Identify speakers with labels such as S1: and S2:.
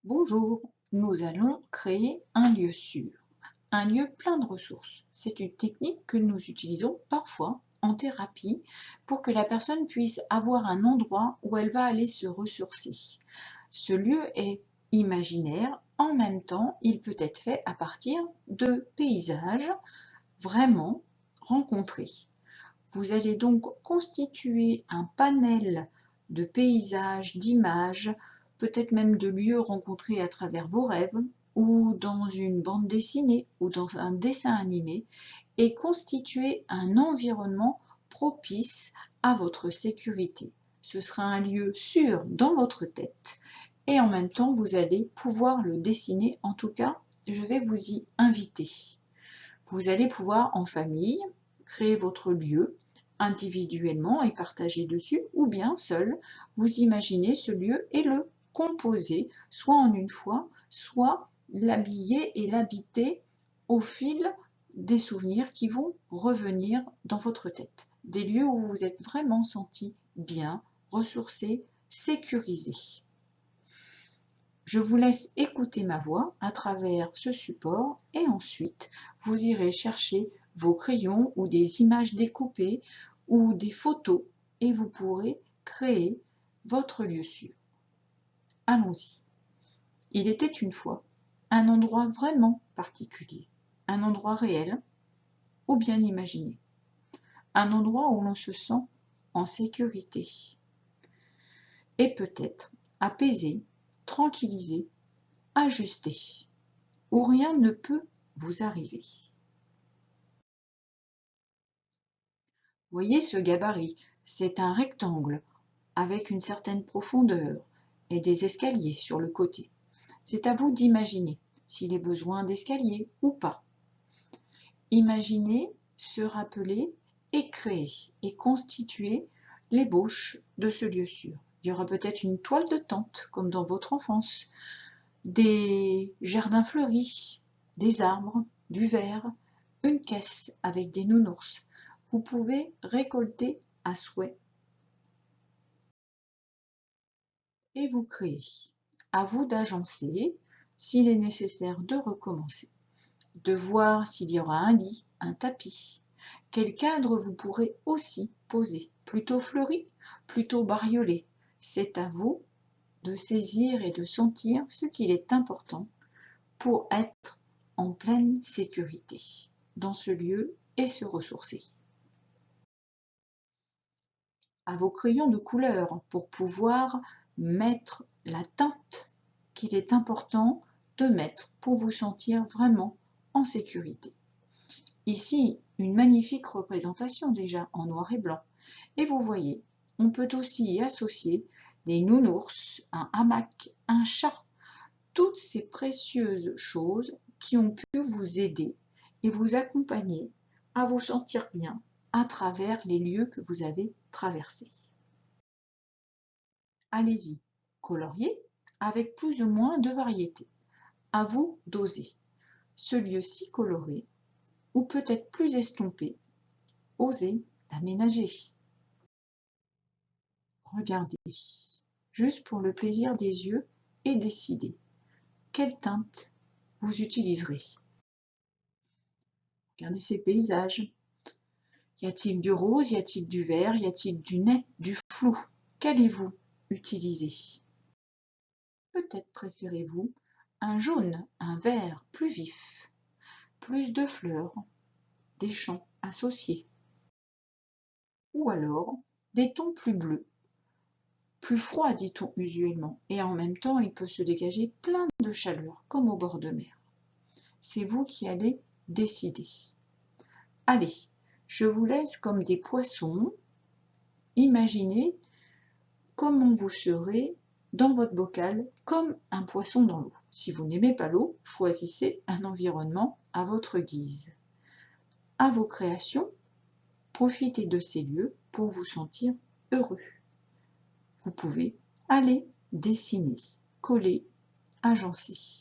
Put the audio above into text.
S1: Bonjour, nous allons créer un lieu sûr, un lieu plein de ressources. C'est une technique que nous utilisons parfois en thérapie pour que la personne puisse avoir un endroit où elle va aller se ressourcer. Ce lieu est imaginaire, en même temps, il peut être fait à partir de paysages vraiment rencontrés. Vous allez donc constituer un panel de paysages, d'images, peut-être même de lieux rencontrés à travers vos rêves, ou dans une bande dessinée, ou dans un dessin animé, et constituer un environnement propice à votre sécurité. Ce sera un lieu sûr dans votre tête, et en même temps, vous allez pouvoir le dessiner. En tout cas, je vais vous y inviter. Vous allez pouvoir, en famille, créer votre lieu individuellement et partager dessus, ou bien seul, vous imaginez ce lieu et le composer, soit en une fois, soit l'habiller et l'habiter au fil des souvenirs qui vont revenir dans votre tête. Des lieux où vous vous êtes vraiment senti bien, ressourcé, sécurisé. Je vous laisse écouter ma voix à travers ce support et ensuite vous irez chercher vos crayons ou des images découpées ou des photos et vous pourrez créer votre lieu sûr. Allons-y. Il était une fois un endroit vraiment particulier, un endroit réel ou bien imaginé, un endroit où l'on se sent en sécurité et peut-être apaisé, tranquillisé, ajusté, où rien ne peut vous arriver. Voyez ce gabarit, c'est un rectangle avec une certaine profondeur et des escaliers sur le côté. C'est à vous d'imaginer s'il est besoin d'escaliers ou pas. Imaginez, se rappeler et créer et constituer l'ébauche de ce lieu sûr. Il y aura peut-être une toile de tente comme dans votre enfance, des jardins fleuris, des arbres, du verre, une caisse avec des nounours. Vous pouvez récolter à souhait et vous créez. À vous d'agencer, s'il est nécessaire de recommencer, de voir s'il y aura un lit, un tapis. Quel cadre vous pourrez aussi poser, plutôt fleuri, plutôt bariolé. C'est à vous de saisir et de sentir ce qu'il est important pour être en pleine sécurité dans ce lieu et se ressourcer. À vos crayons de couleur pour pouvoir mettre la teinte qu'il est important de mettre pour vous sentir vraiment en sécurité. Ici, une magnifique représentation déjà en noir et blanc. Et vous voyez, on peut aussi y associer des nounours, un hamac, un chat, toutes ces précieuses choses qui ont pu vous aider et vous accompagner à vous sentir bien à travers les lieux que vous avez traversés. Allez-y, coloriez avec plus ou moins de variété. À vous d'oser. Ce lieu si coloré, ou peut-être plus estompé, osez l'aménager. Regardez, juste pour le plaisir des yeux et décidez quelle teinte vous utiliserez. Regardez ces paysages. Y a-t-il du rose, y a-t-il du vert, y a-t-il du net, du flou? Qu'allez-vous utiliser? Peut-être préférez-vous un jaune, un vert plus vif, plus de fleurs, des champs associés. Ou alors des tons plus bleus, plus froids dit-on usuellement, et en même temps il peut se dégager plein de chaleur, comme au bord de mer. C'est vous qui allez décider. Allez, je vous laisse comme des poissons. Imaginez comment vous serez dans votre bocal comme un poisson dans l'eau. Si vous n'aimez pas l'eau, choisissez un environnement à votre guise. À vos créations, profitez de ces lieux pour vous sentir heureux. Vous pouvez aller dessiner, coller, agencer.